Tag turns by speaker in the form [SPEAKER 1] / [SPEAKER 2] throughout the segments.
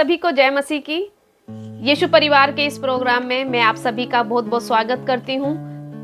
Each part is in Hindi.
[SPEAKER 1] सभी को जय मसीह की। यीशु परिवार के इस प्रोग्राम में मैं आप सभी का बहुत बहुत स्वागत करती हूँ।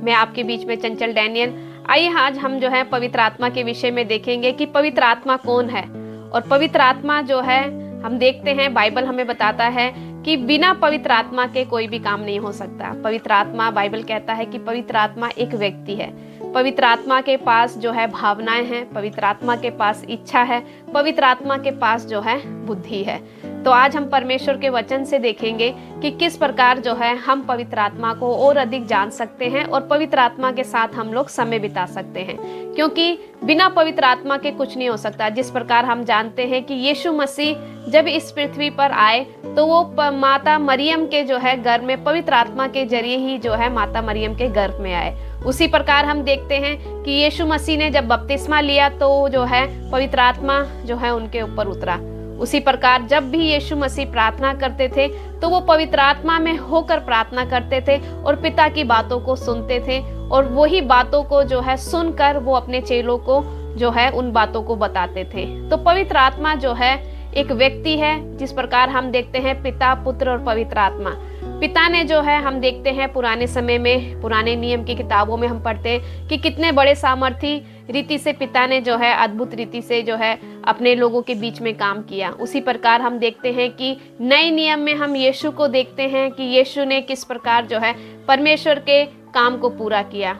[SPEAKER 1] मैं आपके बीच में चंचल डैनियल। आइए आज हम जो है पवित्र आत्मा के विषय में देखेंगे कि पवित्र आत्मा कौन है। और पवित्र आत्मा जो है हम देखते हैं, बाइबल हमें बताता है कि बिना पवित्र आत्मा के कोई भी काम नहीं हो सकता। पवित्र आत्मा, बाइबल कहता है कि पवित्र आत्मा एक व्यक्ति है। पवित्र आत्मा के पास जो है भावनाएं हैं, पवित्र आत्मा के पास इच्छा है, पवित्र आत्मा के पास जो है बुद्धि है। तो आज हम परमेश्वर के वचन से देखेंगे कि किस प्रकार जो है हम पवित्र आत्मा को और अधिक जान सकते हैं और पवित्र आत्मा के साथ हम लोग समय बिता सकते हैं, क्योंकि बिना पवित्र आत्मा के कुछ नहीं हो सकता। जिस प्रकार हम जानते हैं कि यीशु मसीह जब इस पृथ्वी पर आए तो वो माता मरियम के जो है गर्भ में पवित्र आत्मा के जरिए ही जो है माता मरियम के गर्भ में आए। उसी प्रकार हम देखते हैं कि यीशु मसीह ने जब बपतिस्मा लिया तो जो है पवित्र आत्मा जो है उनके ऊपर उतरा। उसी प्रकार जब भी यीशु मसीह प्रार्थना करते थे तो वो पवित्र आत्मा में होकर प्रार्थना करते थे और पिता की बातों को सुनते थे, और वही बातों को जो है सुनकर वो अपने चेलों को जो है उन बातों को बताते थे। तो पवित्र आत्मा जो है एक व्यक्ति है, जिस प्रकार हम देखते हैं पिता, पुत्र और पवित्र आत्मा। पिता ने जो है हम देखते हैं पुराने समय में, पुराने नियम की किताबों में हम पढ़ते हैं कि कितने बड़े सामर्थी रीति से पिता ने जो है अद्भुत रीति से जो है अपने लोगों के बीच में काम किया। उसी प्रकार हम देखते हैं कि नए नियम में हम यीशु को देखते हैं कि यीशु ने किस प्रकार जो है परमेश्वर के काम को पूरा किया।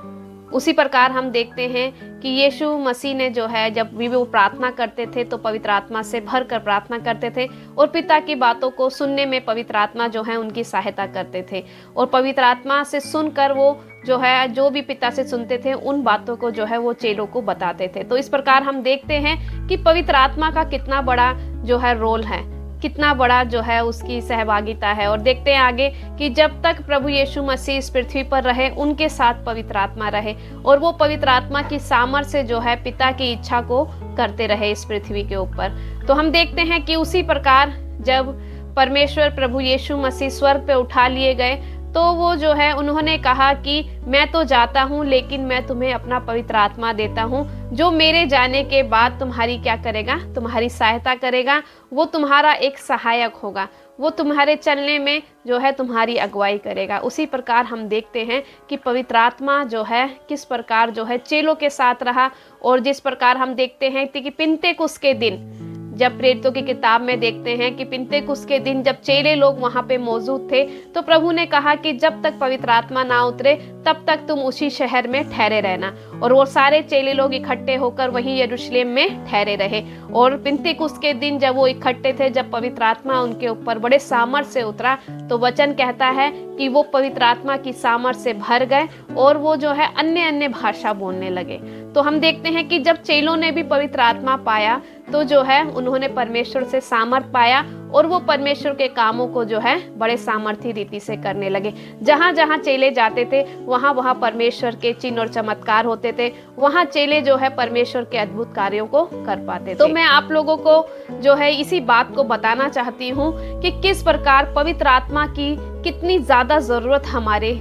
[SPEAKER 1] उसी प्रकार हम देखते हैं कि यीशु मसीह ने जो है जब भी वो प्रार्थना करते थे तो पवित्र आत्मा से भर कर प्रार्थना करते थे, और पिता की बातों को सुनने में पवित्र आत्मा जो है उनकी सहायता करते थे। और पवित्र आत्मा से सुनकर वो जो है जो भी पिता से सुनते थे उन बातों को जो है वो चेलों को बताते थे। तो इस प्रकार हम देखते हैं कि पवित्र आत्मा का कितना बड़ा जो है रोल है, कितना बड़ा जो है उसकी सहभागिता है। और देखते हैं आगे कि जब तक प्रभु यीशु मसीह इस पृथ्वी पर रहे उनके साथ पवित्र आत्मा रहे, और वो पवित्र आत्मा की सामर्थ्य से जो है पिता की इच्छा को करते रहे इस पृथ्वी के ऊपर। तो हम देखते हैं कि उसी प्रकार जब परमेश्वर प्रभु यीशु मसीह स्वर्ग पे उठा लिए गए तो वो जो है उन्होंने कहा कि मैं तो जाता हूँ लेकिन मैं तुम्हें अपना पवित्र आत्मा देता हूँ, जो मेरे जाने के बाद तुम्हारी क्या करेगा, तुम्हारी सहायता करेगा। वो तुम्हारा एक सहायक होगा, वो तुम्हारे चलने में जो है तुम्हारी अगुवाई करेगा। उसी प्रकार हम देखते हैं कि पवित्र आत्मा जो है किस प्रकार जो है चेलों के साथ रहा। और जिस प्रकार हम देखते हैं कि पिन्तेकुस्त के दिन, जब प्रेरितों की किताब में देखते हैं कि पिन्तेकुस्त के दिन जब चेले लोग वहां पे मौजूद थे तो प्रभु ने कहा कि जब तक पवित्र आत्मा ना उतरे तब तक तुम उसी शहर में ठहरे रहना। और वो सारे चेले लोग इकट्ठे होकर वहीं यरूशलेम में ठहरे रहे। और पिन्तेकुस्त के दिन जब वो इकट्ठे थे, जब पवित्र आत्मा उनके ऊपर बड़े सामर्थ्य से उतरा, तो वचन कहता है कि वो पवित्र आत्मा की सामर्थ्य से भर गए और वो जो है अन्य अन्य भाषा बोलने लगे। तो हम देखते हैं कि जब चेलों ने भी पवित्र आत्मा पाया तो जो है उन्होंने परमेश्वर से सामर्थ पाया, और वो परमेश्वर के कामों को जो है बड़े सामर्थी रीति से करने लगे। जहां जहां चेले जाते थे वहां वहां परमेश्वर के चिन्ह और चमत्कार होते थे, वहां चेले जो है परमेश्वर के अद्भुत कार्यों को कर पाते थे। तो मैं आप लोगों को जो है इसी बात को बताना चाहती हूँ कि किस प्रकार पवित्र आत्मा की कितनी ज्यादा जरूरत हमारे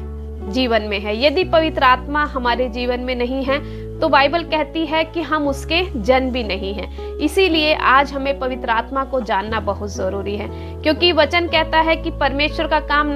[SPEAKER 1] जीवन में है। यदि पवित्र आत्मा हमारे जीवन में नहीं है तो बाइबल कहती है कि हम उसके जन भी नहीं हैं। इसीलिए आज हमें पवित्र आत्मा को जानना बहुत जरूरी है, क्योंकि वचन कहता है कि परमेश्वर का काम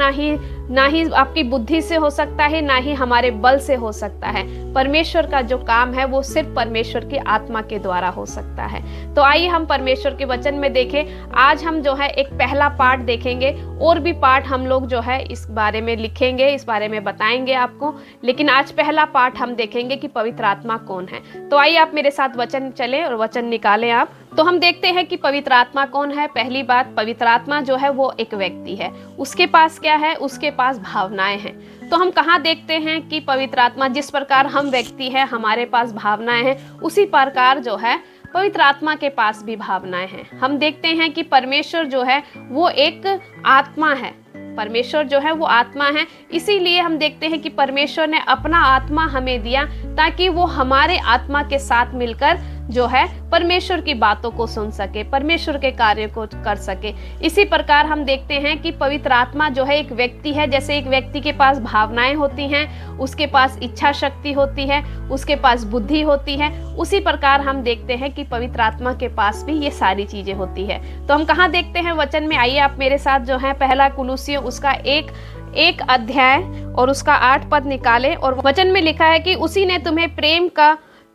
[SPEAKER 1] ना ही आपकी बुद्धि से हो सकता है, ना ही हमारे बल से हो सकता है। परमेश्वर का जो काम है वो सिर्फ परमेश्वर की आत्मा के द्वारा हो सकता है। तो आइए हम परमेश्वर के वचन में देखें। आज हम जो है एक पहला पाठ देखेंगे, और भी पाठ हम लोग जो है इस बारे में लिखेंगे, इस बारे में बताएंगे आपको, लेकिन आज पहला पाठ हम देखेंगे कि पवित्र आत्मा कौन है। तो आइए आप मेरे साथ वचन चले और वचन निकालें आप। तो हम देखते हैं कि पवित्र आत्मा कौन है। पहली बात, पवित्र आत्मा जो है वो एक व्यक्ति है। उसके पास क्या है? उसके पास भावनाएं हैं। तो हम कहाँ देखते हैं कि पवित्र आत्मा, जिस प्रकार हम व्यक्ति हैं हमारे पास भावनाएं हैं, उसी प्रकार जो है पवित्र आत्मा के पास भी भावनाएं हैं। हम देखते हैं कि परमेश्वर जो है वो एक आत्मा है। परमेश्वर जो है वो आत्मा है, इसीलिए हम देखते हैं कि परमेश्वर ने अपना आत्मा हमें दिया ताकि वो हमारे आत्मा के साथ मिलकर जो है परमेश्वर की बातों को सुन सके, परमेश्वर के कार्य को कर सके। इसी प्रकार हम देखते हैं कि पवित्र आत्मा जो है एक व्यक्ति है। जैसे एक व्यक्ति के पास भावनाएं होती हैं, उसके पास इच्छा शक्ति होती है, उसके पास बुद्धि होती है, उसी प्रकार हम देखते हैं कि पवित्र आत्मा के पास भी ये सारी चीजें होती है। तो हम कहाँ देखते हैं वचन में? आइए आप मेरे साथ जो है पहला कुलुसियों उसका एक अध्याय और उसका 8 पद निकाले। और वचन में लिखा है कि उसी ने तुम्हें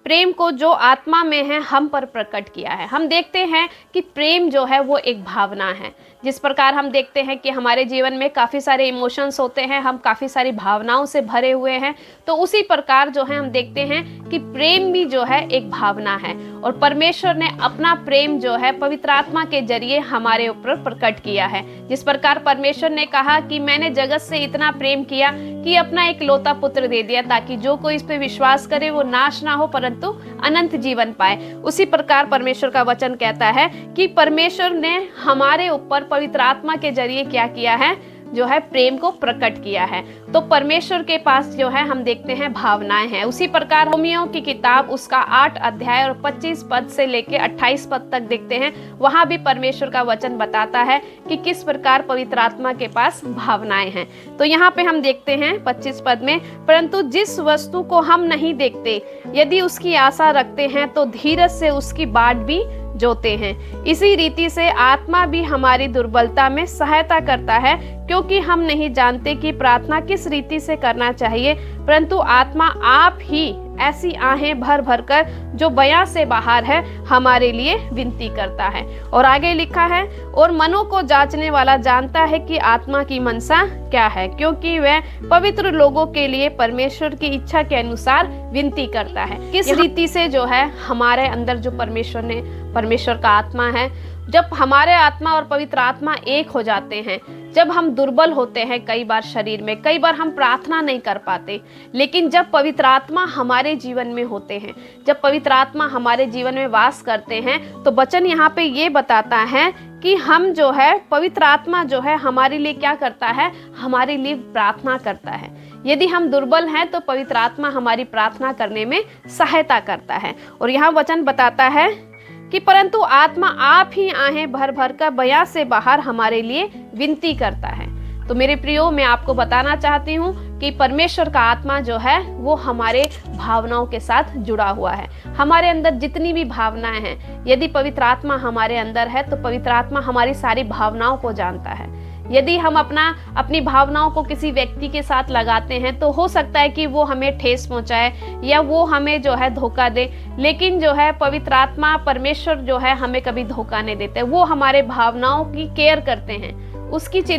[SPEAKER 1] प्रेम को जो आत्मा में है हम पर प्रकट किया है। हम देखते हैं कि प्रेम जो है वो एक भावना है। जिस प्रकार हम देखते हैं कि हमारे जीवन में काफ़ी सारे इमोशंस होते हैं, हम काफ़ी सारी भावनाओं से भरे हुए हैं, तो उसी प्रकार जो है हम देखते हैं कि प्रेम भी जो है एक भावना है। और परमेश्वर ने अपना प्रेम जो है पवित्र आत्मा के जरिए हमारे ऊपर प्रकट किया है। जिस प्रकार परमेश्वर ने कहा कि मैंने जगत से इतना प्रेम किया कि अपना एक लौता पुत्र दे दिया, ताकि जो कोई इस पे विश्वास करे वो नाश ना हो परंतु अनंत जीवन पाए। उसी प्रकार परमेश्वर का वचन कहता है कि परमेश्वर ने हमारे ऊपर पवित्र आत्मा के जरिए क्या किया है? जो है प्रेम को प्रकट किया है। तो परमेश्वर के पास जो है हम देखते हैं भावनाएं हैं। उसी प्रकार रोमियो की किताब उसका 8 अध्याय और 25 पद से लेके 28 पद तक देखते हैं, वहां भी परमेश्वर का वचन बताता है कि किस प्रकार पवित्र आत्मा के पास भावनाएं हैं। तो यहाँ पे हम देखते हैं 25 पद में, परंतु जिस वस्तु को हम नहीं देखते यदि उसकी आशा रखते हैं तो धीरज से उसकी बाट भी जोते हैं। इसी रीति से आत्मा भी हमारी दुर्बलता में सहायता करता है, क्योंकि हम नहीं जानते कि प्रार्थना किस रीति से करना चाहिए, परंतु आत्मा आप ही ऐसी आहें भर भर कर जो बयां से बाहर है हमारे लिए विनती करता है। और आगे लिखा है, और मनों को जांचने वाला जानता है कि आत्मा की मनसा क्या है, क्योंकि वह पवित्र लोगों के लिए परमेश्वर की इच्छा के अनुसार विनती करता है। किस रीति से जो है हमारे अंदर जो परमेश्वर का आत्मा है, जब हमारे आत्मा और पवित्र आत्मा एक हो जाते हैं, जब हम दुर्बल होते हैं कई बार शरीर में, कई बार हम प्रार्थना नहीं कर पाते, लेकिन जब पवित्र आत्मा हमारे जीवन में होते हैं, जब पवित्र आत्मा हमारे जीवन में वास करते हैं, तो वचन यहाँ पे ये बताता है कि हम जो है पवित्र आत्मा जो है हमारे लिए क्या करता है? हमारे लिए प्रार्थना करता है। यदि हम दुर्बल हैं तो पवित्र आत्मा हमारी प्रार्थना करने में सहायता करता है। और यहाँ वचन बताता है कि परंतु आत्मा आप ही आहें भर भर कर बयां से बाहर हमारे लिए विनती करता है। तो मेरे प्रियो, मैं आपको बताना चाहती हूँ कि परमेश्वर का आत्मा जो है वो हमारे भावनाओं के साथ जुड़ा हुआ है। हमारे अंदर जितनी भी भावनाएं हैं, यदि पवित्र आत्मा हमारे अंदर है तो पवित्र आत्मा हमारी सारी भावनाओं को जानता है। यदि हम अपनी भावनाओं को किसी व्यक्ति के साथ लगाते हैं तो हो सकता है कि वो हमें ठेस पहुंचाए या वो हमें जो है धोखा दे, लेकिन जो है पवित्र आत्मा परमेश्वर जो है हमें कभी धोखा नहीं देते। वो हमारे भावनाओं की केयर करते हैं,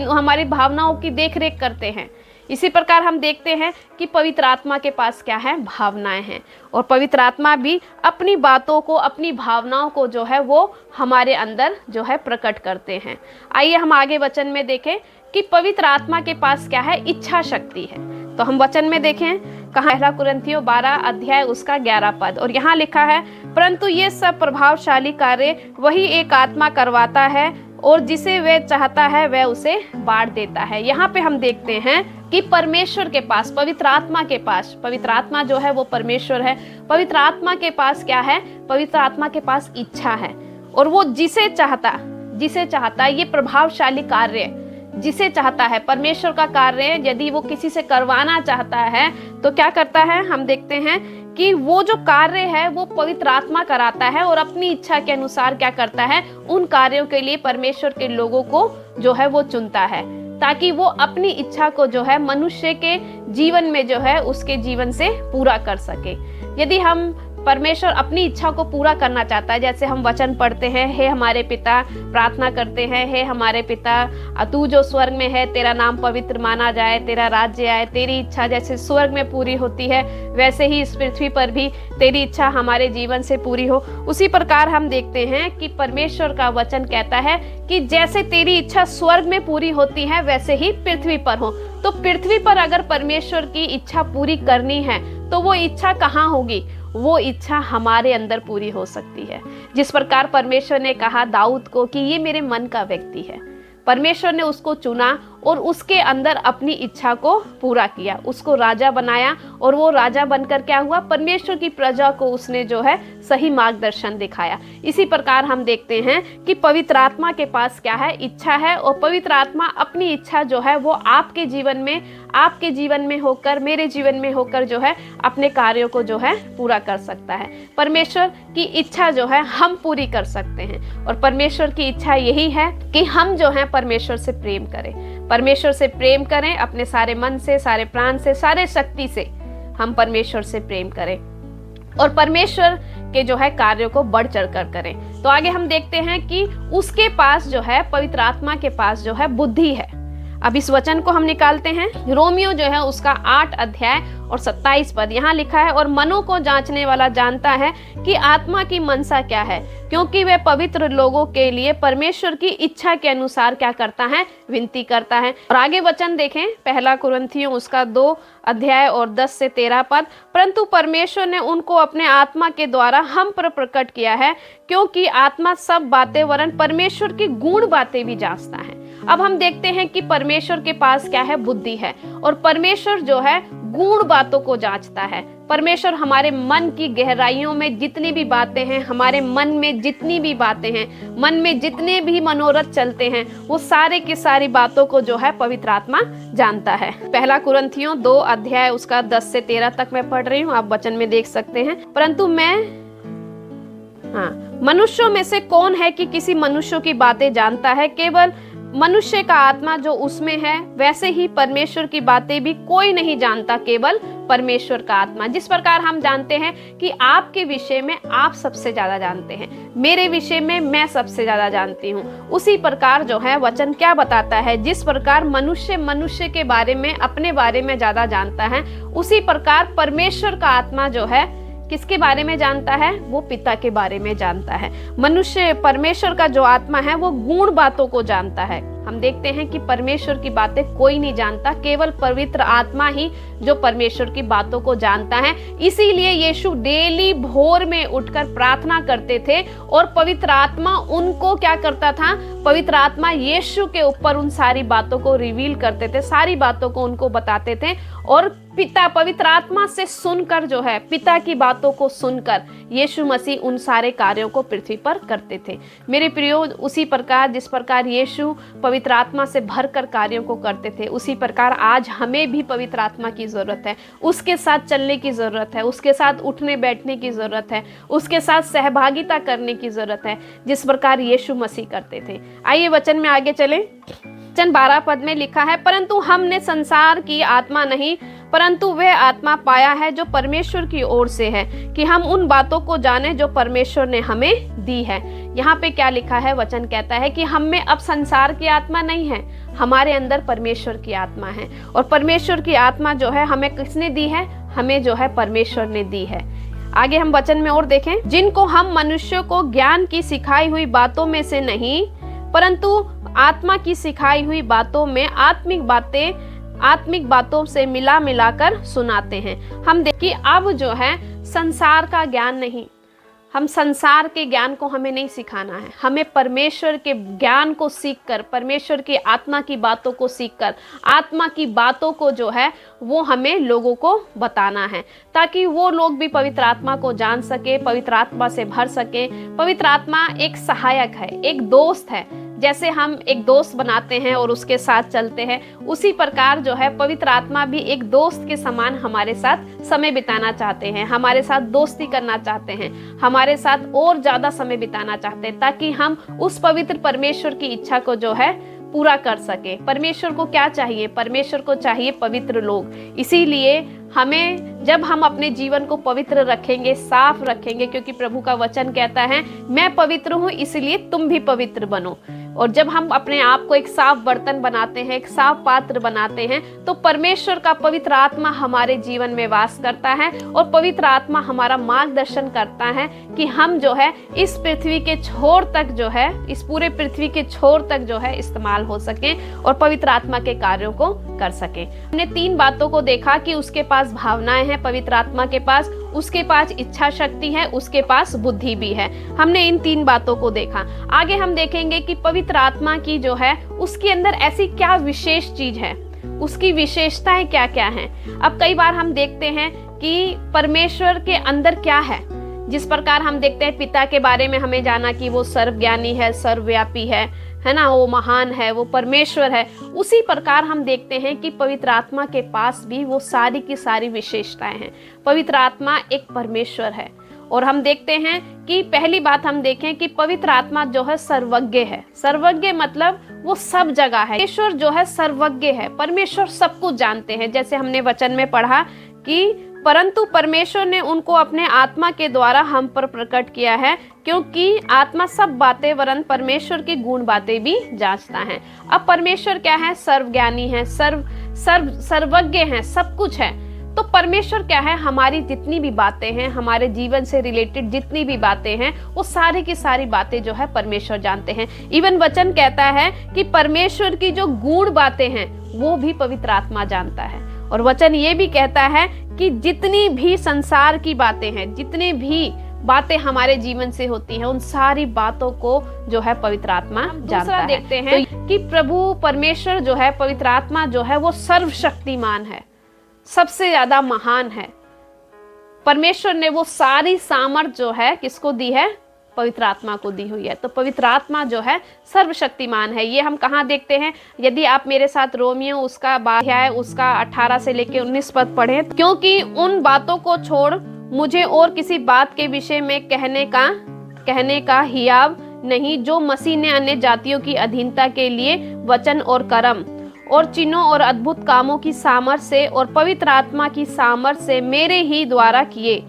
[SPEAKER 1] हमारी भावनाओं की देखरेख करते हैं। इसी प्रकार हम देखते हैं कि पवित्र आत्मा के पास क्या है? भावनाएं हैं। और पवित्र आत्मा भी अपनी बातों को, अपनी भावनाओं को जो है वो हमारे अंदर जो है प्रकट करते हैं। आइए हम आगे वचन में देखें कि पवित्र आत्मा के पास क्या है? इच्छा शक्ति है। तो हम वचन में देखें, कहाँ? 1 कुरिन्थियों 12 अध्याय उसका 11 पद। और यहाँ लिखा है, परंतु ये सब प्रभावशाली कार्य वही एक आत्मा करवाता है, और जिसे वह चाहता है वह उसे बांट देता है। यहाँ पे हम देखते हैं कि परमेश्वर के पास, पवित्र आत्मा के पास, पवित्र आत्मा जो है वो परमेश्वर है, पवित्र आत्मा के पास क्या है? पवित्र आत्मा के पास इच्छा है। और वो जिसे चाहता ये प्रभावशाली कार्य जिसे चाहता है, परमेश्वर का कार्य यदि वो किसी से करवाना चाहता है तो क्या करता है? हम देखते हैं कि वो जो कार्य है वो पवित्र आत्मा कराता है, और अपनी इच्छा के अनुसार क्या करता है? उन कार्यों के लिए परमेश्वर के लोगों को जो है वो चुनता है, ताकि वो अपनी इच्छा को जो है मनुष्य के जीवन में जो है उसके जीवन से पूरा कर सके। यदि हम परमेश्वर अपनी इच्छा को पूरा करना चाहता है, जैसे हम वचन पढ़ते हैं, हे हमारे पिता, प्रार्थना करते हैं, हे हमारे पिता तू जो स्वर्ग में है, तेरा नाम पवित्र माना जाए, तेरा राज्य आए, तेरी इच्छा जैसे स्वर्ग में पूरी होती है वैसे ही इस पृथ्वी पर भी तेरी इच्छा हमारे जीवन से पूरी हो। उसी प्रकार हम देखते हैं कि परमेश्वर का वचन कहता है कि जैसे तेरी इच्छा स्वर्ग में पूरी होती है वैसे ही पृथ्वी पर हो। तो पृथ्वी पर अगर परमेश्वर की इच्छा पूरी करनी है तो वो इच्छा कहाँ होगी? वो इच्छा हमारे अंदर पूरी हो सकती है। जिस प्रकार परमेश्वर ने कहा दाऊद को कि ये मेरे मन का व्यक्ति है, परमेश्वर ने उसको चुना और उसके अंदर अपनी इच्छा को पूरा किया, उसको राजा बनाया और वो राजा बनकर क्या हुआ, परमेश्वर की प्रजा को उसने जो है सही मार्गदर्शन दिखाया। इसी प्रकार हम देखते हैं कि पवित्र आत्मा के पास क्या है, इच्छा है, और पवित्र आत्मा अपनी इच्छा जो है वो आपके जीवन में होकर, मेरे जीवन में होकर जो है अपने कार्यों को जो है पूरा कर सकता है। परमेश्वर की इच्छा जो है हम पूरी कर सकते हैं, और परमेश्वर की इच्छा यही है कि हम जो है परमेश्वर से प्रेम करें, परमेश्वर से प्रेम करें, अपने सारे मन से, सारे प्राण से, सारे शक्ति से हम परमेश्वर से प्रेम करें और परमेश्वर के जो है कार्यों को बढ़ चढ़कर करें। तो आगे हम देखते हैं कि उसके पास जो है, पवित्र आत्मा के पास जो है बुद्धि है। अब इस वचन को हम निकालते हैं, रोमियो जो है उसका 8 अध्याय और 27 पद। यहाँ लिखा है, और मनों को जांचने वाला जानता है कि आत्मा की मनसा क्या है, क्योंकि वह पवित्र लोगों के लिए परमेश्वर की इच्छा के अनुसार क्या करता है, विनती करता है। और आगे वचन देखें, पहला कुरिन्थियों उसका 2 अध्याय और 10 से 13 पद। परंतु परमेश्वर ने उनको अपने आत्मा के द्वारा हम पर प्रकट किया है, क्योंकि आत्मा सब बातें वरन परमेश्वर की गूढ़ बातें भी जांचता है। अब हम देखते हैं कि परमेश्वर के पास क्या है, बुद्धि है, और परमेश्वर जो है गूढ़ बातों को जांचता है। परमेश्वर हमारे मन की गहराइयों में जितनी भी बातें हैं, हमारे मन में जितनी भी बातें हैं, मन में जितने भी मनोरथ चलते हैं, वो सारे की सारी बातों को जो है पवित्र आत्मा जानता है। पहला कुरिन्थियों 2 अध्याय उसका 10 से 13 तक मैं पढ़ रही हूँ, आप वचन में देख सकते हैं। परंतु मनुष्यों में से कौन है कि किसी मनुष्य की बातें जानता है, केवल मनुष्य का आत्मा जो उसमें है, वैसे ही परमेश्वर की बातें भी कोई नहीं जानता, केवल परमेश्वर का आत्मा। जिस प्रकार हम जानते हैं कि आपके विषय में आप सबसे ज्यादा जानते हैं, मेरे विषय में मैं सबसे ज्यादा जानती हूँ, उसी प्रकार जो है वचन क्या बताता है, जिस प्रकार मनुष्य के बारे में, अपने बारे में ज्यादा जानता है, उसी प्रकार परमेश्वर का आत्मा जो है किसके बारे में जानता है, वो पिता के बारे में जानता है। परमेश्वर का जो आत्मा है वो गूढ़ बातों को जानता है। हम देखते हैं कि परमेश्वर की बातें कोई नहीं जानता, केवल पवित्र आत्मा ही जो परमेश्वर की बातों को जानता है। इसीलिए यीशु डेली भोर में उठकर प्रार्थना करते थे और पवित्र आत्मा उनको क्या करता था, पवित्र आत्मा यीशु के ऊपर उन सारी बातों को रिवील करते थे, सारी बातों को उनको बताते थे, और पिता पवित्र आत्मा से सुनकर जो है, पिता की बातों को सुनकर यीशु मसीह उन सारे कार्यों को पृथ्वी पर करते थे। मेरे प्रियो, उसी प्रकार जिस प्रकार यीशु पवित्र आत्मा से भरकर कार्यों को करते थे, उसी प्रकार आज हमें भी पवित्र आत्मा की जरूरत है, उसके साथ चलने की जरूरत है, उसके साथ उठने बैठने की जरूरत है, उसके साथ सहभागिता करने की जरूरत है, जिस प्रकार यीशु मसीह करते थे। आइए वचन में आगे चलें। वचन 12 पद में लिखा है, परंतु हमने संसार की आत्मा नहीं, परंतु वह आत्मा पाया है जो परमेश्वर की ओर से है, कि हम उन बातों को जाने जो परमेश्वर ने हमें दी है। यहाँ पे क्या लिखा है, वचन कहता है कि हम में अब संसार की आत्मा नहीं है, हमारे अंदर परमेश्वर की आत्मा है। और परमेश्वर की आत्मा जो है हमें किसने दी है, हमें जो है परमेश्वर ने दी है। आगे हम वचन में और देखें, जिनको हम मनुष्यों को ज्ञान की सिखाई हुई बातों में से नहीं, परंतु आत्मा की सिखाई हुई बातों में आत्मिक बातों से मिलाकर सुनाते हैं। हम देखिए, अब जो है संसार का ज्ञान नहीं, हम संसार के ज्ञान को हमें नहीं सिखाना है, हमें परमेश्वर के ज्ञान को सीखकर, परमेश्वर की आत्मा की बातों को सीखकर, आत्मा की बातों को जो है वो हमें लोगों को बताना है, ताकि वो लोग भी पवित्र आत्मा को जान सके, पवित्र आत्मा से भर सके। पवित्र आत्मा एक सहायक है, एक दोस्त है। जैसे हम एक दोस्त बनाते हैं और उसके साथ चलते हैं, उसी प्रकार जो है पवित्र आत्मा भी एक दोस्त के समान हमारे साथ समय बिताना चाहते हैं, हमारे साथ दोस्ती करना चाहते हैं, हमारे साथ और ज्यादा समय बिताना चाहते हैं, ताकि हम उस पवित्र परमेश्वर की इच्छा को जो है पूरा कर सके। परमेश्वर को क्या चाहिए, परमेश्वर को चाहिए पवित्र लोग। इसीलिए हमें, जब हम अपने जीवन को पवित्र रखेंगे, साफ रखेंगे, क्योंकि प्रभु का वचन कहता है मैं पवित्र हूँ इसलिए तुम भी पवित्र बनो। और जब हम अपने आप को एक साफ बर्तन बनाते हैं, एक साफ पात्र बनाते हैं, तो परमेश्वर का पवित्र आत्मा हमारे जीवन में वास करता है, और पवित्र आत्मा हमारा मार्गदर्शन करता है कि हम जो है इस पृथ्वी के छोर तक जो है, इस पूरे पृथ्वी के छोर तक जो है इस्तेमाल हो सके और पवित्र आत्मा के कार्यों को कर सके। हमने 3 बातों को देखा कि उसके पास भावनाएं हैं, पवित्र आत्मा के पास, उसके पास इच्छा शक्ति है, उसके पास बुद्धि भी है। हमने इन 3 बातों को देखा। आगे हम देखेंगे कि पवित्र आत्मा की जो है उसके अंदर ऐसी क्या विशेष चीज है, उसकी विशेषताएं क्या क्या हैं। अब कई बार हम देखते हैं कि परमेश्वर के अंदर क्या है। जिस प्रकार हम देखते हैं पिता के बारे में हमें जाना कि वो सर्वज्ञानी है, सर्वव्यापी है ना, वो महान है, वो परमेश्वर है। उसी प्रकार हम देखते हैं कि पवित्र आत्मा के पास भी वो सारी की सारी विशेषताएं हैं। पवित्र आत्मा एक परमेश्वर है। और हम देखते हैं कि पहली बात हम देखें कि पवित्र आत्मा जो है सर्वज्ञ है। सर्वज्ञ मतलब वो सब जगह है। परमेश्वर जो है सर्वज्ञ है, परमेश्वर सब कुछ जानते हैं। जैसे हमने वचन में पढ़ा कि परंतु परमेश्वर ने उनको अपने आत्मा के द्वारा हम पर प्रकट किया है, क्योंकि आत्मा सब बातें वरन परमेश्वर की गुण बातें भी जांचता है। अब परमेश्वर क्या है? सर्वज्ञानी है, सर्वज्ञ है, सब कुछ है। तो परमेश्वर क्या है? हमारी जितनी भी बातें हैं, हमारे जीवन से रिलेटेड जितनी भी बातें हैं, वो सारी की सारी बातें जो है परमेश्वर जानते हैं। इवन वचन कहता है कि परमेश्वर की जो गूढ़ बातें हैं वो भी पवित्र आत्मा जानता है। और वचन ये भी कहता है कि जितनी भी संसार की बातें हैं, जितनी भी बातें हमारे जीवन से होती हैं, उन सारी बातों को जो है पवित्र आत्मा जानता है। देखते हैं तो कि प्रभु परमेश्वर जो है, पवित्र आत्मा जो है, वो सर्वशक्तिमान है, सबसे ज्यादा महान है। परमेश्वर ने वो सारी सामर्थ जो है किसको दी है? पवित्र आत्मा को दी हुई है। तो पवित्र आत्मा जो है सर्वशक्तिमान है। ये हम कहाँ देखते हैं? यदि आप मेरे साथ रोमियो उसका अध्याय उसका 18 से लेके 19 पद पढ़ें, क्योंकि उन बातों को छोड़ मुझे और किसी बात के विषय में कहने का हियाव नहीं, जो मसीह ने अन्य जातियों की अधीनता के लिए वचन और कर्म और चिन्हों और अद्भुत कामों की सामर्थ से और पवित्र आत्मा की सामर्थ से मेरे ही द्वारा किए।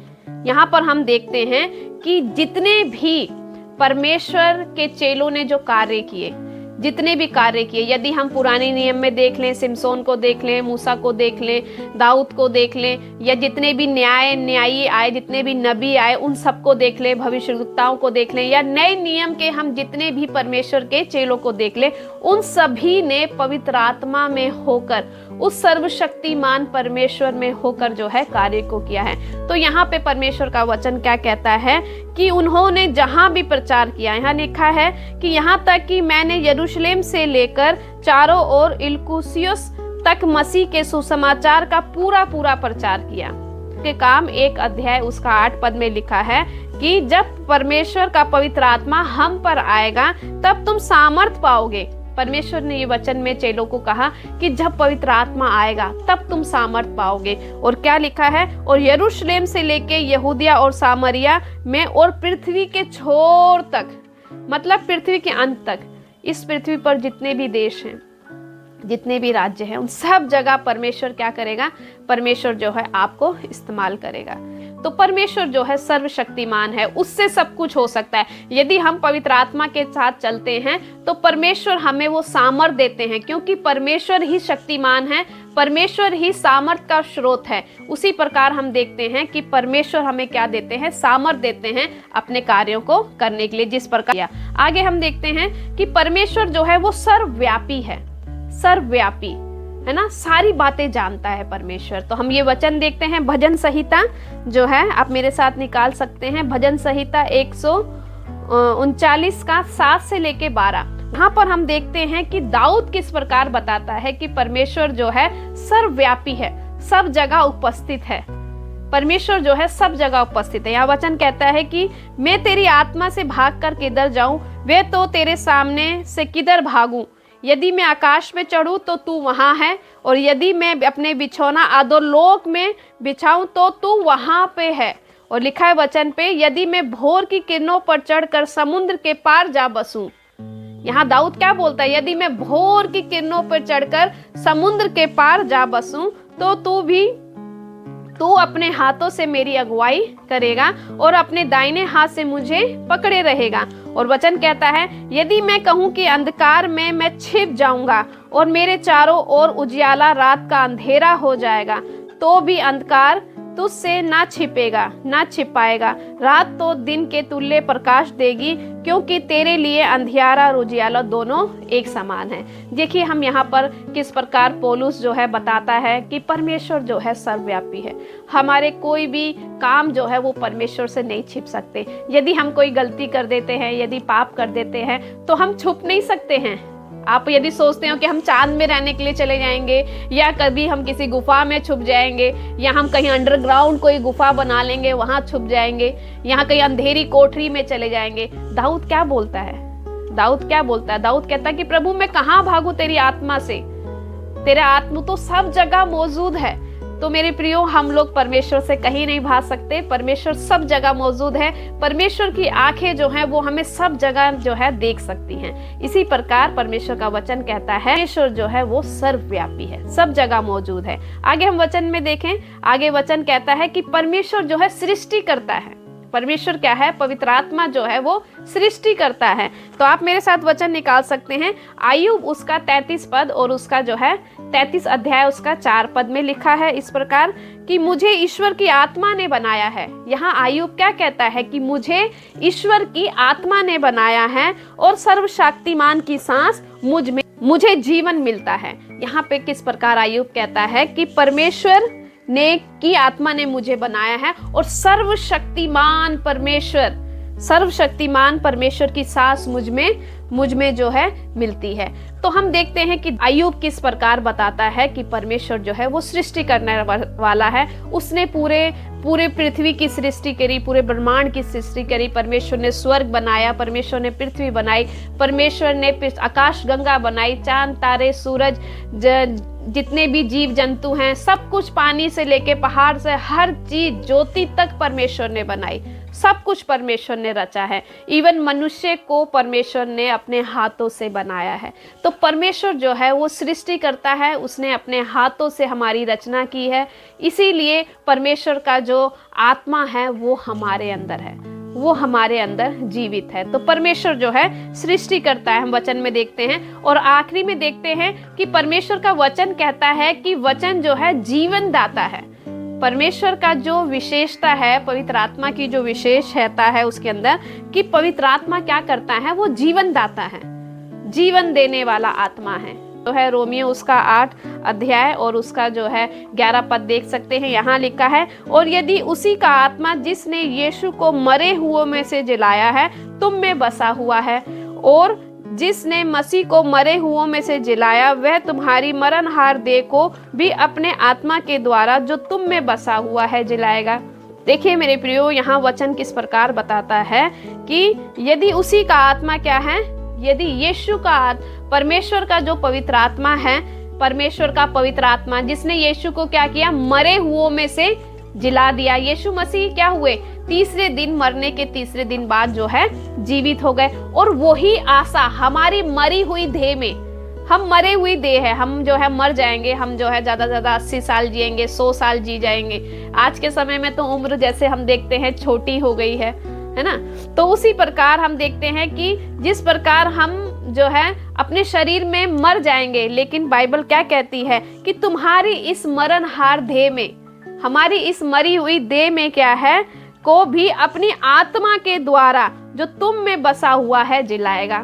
[SPEAKER 1] यहाँ पर हम देखते हैं कि जितने भी परमेश्वर के चेलों ने जो कार्य किए, जितने भी कार्य किए, यदि हम पुराने नियम में देख लें, सिमसोन को देख लें, मूसा को देख लें, दाऊद को देख लें, या जितने भी न्यायी आए, जितने भी नबी आए, उन सबको देख लें, भविष्यवक्ताओं को देख लें, या नए नियम के हम जितने भी परमेश्वर के चेलों को देख लें, उन सभी ने पवित्र आत्मा में होकर, उस सर्वशक्तिमान परमेश्वर में होकर जो है कार्य को किया है। तो यहाँ पे परमेश्वर का वचन क्या कहता है कि उन्होंने जहां भी प्रचार किया, यहाँ लिखा है कि यहाँ तक कि मैंने यरूशलेम से लेकर चारों ओर इलकुसियस तक मसीह के सुसमाचार का पूरा प्रचार किया। के काम 1 अध्याय उसका 8 पद में लिखा है कि जब परमेश्वर का पवित्र आत्मा हम पर आएगा तब तुम सामर्थ पाओगे। परमेश्वर ने ये वचन में चेलों को कहा कि जब पवित्र आत्मा आएगा तब तुम सामर्थ पाओगे। और क्या लिखा है? और यरूशलेम से लेके यहूदिया और सामरिया में और पृथ्वी के छोर तक, मतलब पृथ्वी के अंत तक, इस पृथ्वी पर जितने भी देश हैं, जितने भी राज्य हैं, उन सब जगह परमेश्वर क्या करेगा? परमेश्वर जो है आपको इस्तेमाल करेगा। तो परमेश्वर जो है सर्वशक्तिमान है, उससे सब कुछ हो सकता है। यदि हम पवित्र आत्मा के साथ चलते हैं तो परमेश्वर हमें वो सामर्थ देते हैं, क्योंकि परमेश्वर ही शक्तिमान है, परमेश्वर ही सामर्थ का स्रोत है। उसी प्रकार हम देखते हैं कि परमेश्वर हमें क्या देते हैं? सामर्थ देते हैं अपने कार्यों को करने के लिए। जिस प्रकार आगे हम देखते हैं कि परमेश्वर जो है वो सर्वव्यापी है, सर्वव्यापी है ना, सारी बातें जानता है परमेश्वर। तो हम ये वचन देखते हैं भजन संहिता जो है, आप मेरे साथ निकाल सकते हैं, भजन संहिता 139 का 7 से लेके 12। यहाँ पर हम देखते हैं कि दाऊद किस प्रकार बताता है कि परमेश्वर जो है सर्वव्यापी है, सब जगह उपस्थित है। परमेश्वर जो है सब जगह उपस्थित है। यह वचन कहता है कि मैं तेरी आत्मा से भागकर किधर जाऊं, वे तो तेरे सामने से किधर भागूं। यदि मैं आकाश में चढ़ूं तो तू वहां है, और यदि मैं अपने बिछौना अधोलोक में बिछाऊं तो तू वहां पे है। और लिखा है वचन पे, यदि मैं भोर की किरणों पर चढ़कर समुद्र के पार जा बसूं। यहाँ दाऊद क्या बोलता है? यदि मैं भोर की किरणों पर चढ़कर समुद्र के पार जा बसूं तो तू अपने हाथों से मेरी अगुवाई करेगा और अपने दाहिने हाथ से मुझे पकड़े रहेगा। और वचन कहता है, यदि मैं कहूं कि अंधकार में मैं छिप जाऊंगा और मेरे चारों ओर उजियाला रात का अंधेरा हो जाएगा, तो भी अंधकार तुझसे ना छिपेगा ना छिप पाएगा। रात तो दिन के तुल्य प्रकाश देगी, क्योंकि तेरे लिए अंधियारा और उजियाला दोनों एक समान है। देखिए हम यहाँ पर किस प्रकार पौलुस जो है बताता है कि परमेश्वर जो है सर्वव्यापी है। हमारे कोई भी काम जो है वो परमेश्वर से नहीं छिप सकते। यदि हम कोई गलती कर देते हैं, यदि पाप कर देते हैं, तो हम छुप नहीं सकते हैं। आप यदि सोचते हो कि हम चांद में रहने के लिए चले जाएंगे, या कभी हम किसी गुफा में छुप जाएंगे, या हम कहीं अंडरग्राउंड कोई गुफा बना लेंगे वहां छुप जाएंगे, यहाँ कहीं अंधेरी कोठरी में चले जाएंगे। दाऊद क्या बोलता है? दाऊद कहता है कि प्रभु मैं कहाँ भागू तेरी आत्मा से, तेरा आत्मा तो सब जगह मौजूद है। तो मेरे प्रियो, हम लोग परमेश्वर से कहीं नहीं भाग सकते। परमेश्वर सब जगह मौजूद है। परमेश्वर की आंखें जो है वो हमें सब जगह जो है देख सकती हैं। इसी प्रकार परमेश्वर का वचन कहता है परमेश्वर जो है वो सर्वव्यापी है, सब जगह मौजूद है। आगे हम वचन में देखें, आगे वचन कहता है कि परमेश्वर जो है सृष्टि करता है। परमेश्वर क्या है? पवित्र आत्मा जो है वो सृष्टि करता है। तो आप मेरे साथ वचन निकाल सकते हैं। आयुब उसका 33 पद और उसका जो है 33 अध्याय उसका 4 पद में लिखा है इस प्रकार कि मुझे ईश्वर की आत्मा ने बनाया है। यहाँ आयुब क्या कहता है कि मुझे ईश्वर की आत्मा ने बनाया है और सर्वशक्तिमान की सांस मुझे जीवन मिलता है। यहाँ पे किस प्रकार आयुब कहता है कि परमेश्वर ने की आत्मा ने मुझे बनाया है और सर्वशक्तिमान परमेश्वर की सांस मुझ में जो है मिलती है। तो हम देखते हैं कि अय्यूब किस प्रकार बताता है कि परमेश्वर जो है वो सृष्टि करने वाला है। उसने पूरे पृथ्वी की सृष्टि करी, पूरे ब्रह्मांड की सृष्टि करी। परमेश्वर ने स्वर्ग बनाया, परमेश्वर ने पृथ्वी बनाई, परमेश्वर ने आकाश गंगा बनाई, चांद तारे सूरज जितने भी जीव जंतु हैं, सब कुछ पानी से लेके पहाड़ से हर चीज ज्योति तक परमेश्वर ने बनाई। सब कुछ परमेश्वर ने रचा है। इवन मनुष्य को परमेश्वर ने अपने हाथों से बनाया है। तो परमेश्वर जो है वो सृष्टि करता है, उसने अपने हाथों से हमारी रचना की है। इसीलिए परमेश्वर का जो आत्मा है वो हमारे अंदर है, वो हमारे अंदर जीवित है। तो परमेश्वर जो है सृष्टि करता है, हम वचन में देखते हैं। और आखिरी में देखते हैं कि परमेश्वर का वचन कहता है कि वचन जो है जीवन दाता है। परमेश्वर का जो विशेषता है, पवित्र आत्मा की जो विशेषता है उसके अंदर, कि पवित्र आत्मा क्या करता है? वो जीवन दाता है, जीवन देने वाला आत्मा है। तो है रोमियो उसका 8 अध्याय और उसका जो है 11 पद देख सकते हैं। यहाँ लिखा है, और यदि उसी का आत्मा जिसने यीशु को मरे हुओं में से जिलाया है तुम में बसा हुआ है, और जिसने मसीह को मरे हुओं में से जिलाया, वह तुम्हारी मरणहार देह को भी अपने आत्मा के द्वारा जो तुम में बसा हुआ है जिलाएगा। देखिए मेरे प्रियो, यहाँ वचन किस प्रकार बताता है कि यदि उसी का आत्मा क्या है, यदि यीशु का परमेश्वर का जो पवित्र आत्मा है, परमेश्वर का पवित्र आत्मा जिसने यीशु को क्या किया? मरे हुओं में से जिला दिया। यीशु मसीह क्या हुए? तीसरे दिन, मरने के तीसरे दिन बाद जो है जीवित हो गए। और वही आशा हमारी मरी हुई देह में, हम मरे हुई देह है, हम जो है मर जाएंगे, हम जो है ज्यादा से ज्यादा 80 साल जिएंगे, 100 साल जी जाएंगे। आज के समय में तो उम्र जैसे हम देखते हैं छोटी हो गई है ना। तो उसी प्रकार हम देखते हैं कि जिस प्रकार हम जो है अपने शरीर में मर जाएंगे, लेकिन बाइबल क्या कहती है कि तुम्हारी इस मरणहार देह में, हमारी इस मरी हुई देह में क्या है, को भी अपनी आत्मा के द्वारा जो तुम में बसा हुआ है जिलाएगा।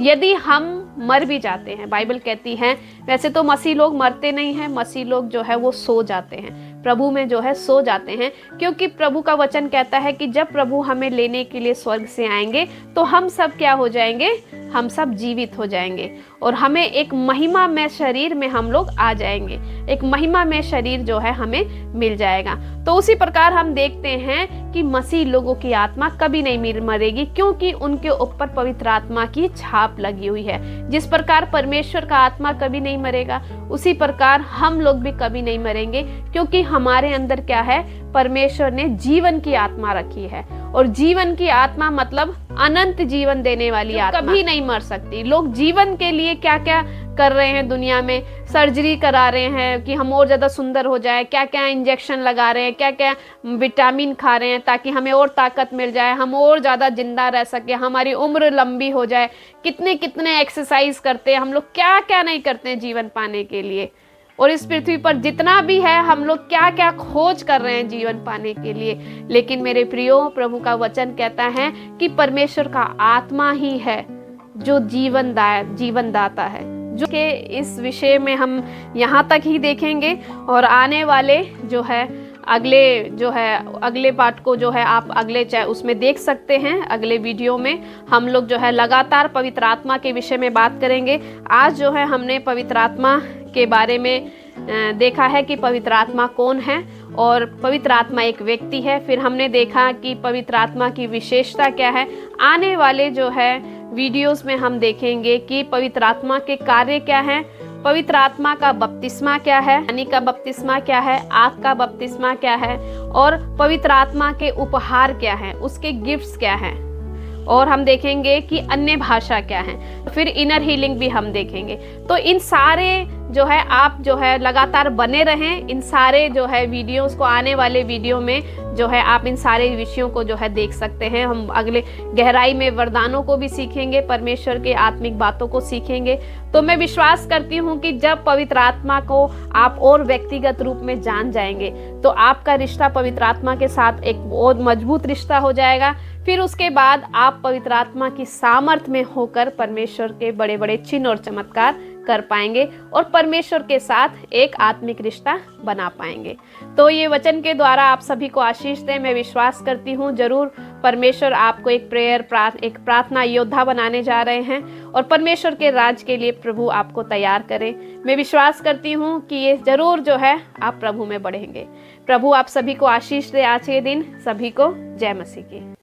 [SPEAKER 1] यदि हम मर भी जाते हैं, बाइबल कहती है, वैसे तो मसीह लोग मरते नहीं हैं, मसीह लोग जो है वो सो जाते हैं, प्रभु में जो है सो जाते हैं। क्योंकि प्रभु का वचन कहता है कि जब प्रभु हमें लेने के लिए स्वर्ग से आएंगे तो हम सब क्या हो जाएंगे? हम सब जीवित हो जाएंगे और हमें एक महिमा में शरीर में हम लोग आ जाएंगे, एक महिमा में शरीर जो है हमें मिल जाएगा। तो उसी प्रकार हम देखते हैं कि मसीह लोगों की आत्मा कभी नहीं मरेगी, क्योंकि उनके ऊपर पवित्र आत्मा की छाप लगी हुई है। जिस प्रकार परमेश्वर का आत्मा कभी नहीं मरेगा, उसी प्रकार हम लोग भी कभी नहीं मरेंगे, क्योंकि हमारे अंदर क्या है? परमेश्वर ने जीवन की आत्मा रखी है। और जीवन की आत्मा मतलब अनंत जीवन देने वाली आत्मा, कभी नहीं मर सकती। लोग जीवन के लिए क्या क्या कर रहे हैं दुनिया में, सर्जरी करा रहे हैं कि हम और ज्यादा सुंदर हो जाए, क्या क्या इंजेक्शन लगा रहे हैं, क्या क्या विटामिन खा रहे हैं ताकि हमें और ताकत मिल जाए, हम और ज्यादा जिंदा रह सके, हमारी उम्र लंबी हो जाए। कितने कितने एक्सरसाइज करते हैं हम लोग, क्या क्या नहीं करते हैं जीवन पाने के लिए। और इस पृथ्वी पर जितना भी है हम लोग क्या क्या खोज कर रहे हैं जीवन पाने के लिए, लेकिन मेरे प्रियो प्रभु का वचन कहता है कि परमेश्वर का आत्मा ही है जो जीवन दाता है। जो कि इस विषय में हम यहाँ तक ही देखेंगे और आने वाले जो है अगले पार्ट को जो है आप उसमें देख सकते हैं। अगले वीडियो में हम लोग जो है लगातार पवित्र आत्मा के विषय में बात करेंगे। आज जो है हमने पवित्र आत्मा के बारे में देखा है कि पवित्र आत्मा कौन है और पवित्र आत्मा एक व्यक्ति है। फिर हमने देखा कि पवित्र आत्मा की विशेषता क्या है। आने वाले जो है वीडियोस में हम देखेंगे कि पवित्र आत्मा के कार्य क्या हैं, पवित्र आत्मा का बपतिस्मा क्या है, पानी का बपतिस्मा क्या है, आग का बपतिस्मा क्या है और पवित्र आत्मा के उपहार क्या हैं, उसके गिफ्ट्स क्या हैं, और हम देखेंगे कि अन्य भाषा क्या है। फिर इनर हीलिंग भी हम देखेंगे। तो इन सारे जो है आप जो है लगातार बने रहें इन सारे जो है वीडियोस को। आने वाले वीडियो में जो है आप इन सारे विषयों को जो है देख सकते हैं। हम अगले गहराई में वरदानों को भी सीखेंगे, परमेश्वर के आत्मिक बातों को सीखेंगे। तो मैं विश्वास करती हूँ कि जब पवित्र आत्मा को आप और व्यक्तिगत रूप में जान जाएंगे तो आपका रिश्ता पवित्र आत्मा के साथ एक बहुत मजबूत रिश्ता हो जाएगा। फिर उसके बाद आप पवित्र आत्मा की सामर्थ में होकर परमेश्वर के बड़े बड़े चिन्ह और चमत्कार कर पाएंगे और परमेश्वर के साथ एक आत्मिक रिश्ता बना पाएंगे। तो ये वचन के द्वारा आप सभी को आशीष दे। मैं विश्वास करती हूँ जरूर परमेश्वर आपको एक प्रार्थना योद्धा बनाने जा रहे हैं और परमेश्वर के राज के लिए प्रभु आपको तैयार करें। मैं विश्वास करती हूँ कि ये जरूर जो है आप प्रभु में बढ़ेंगे। प्रभु आप सभी को आशीष दे। आज के दिन सभी को जय मसीह की।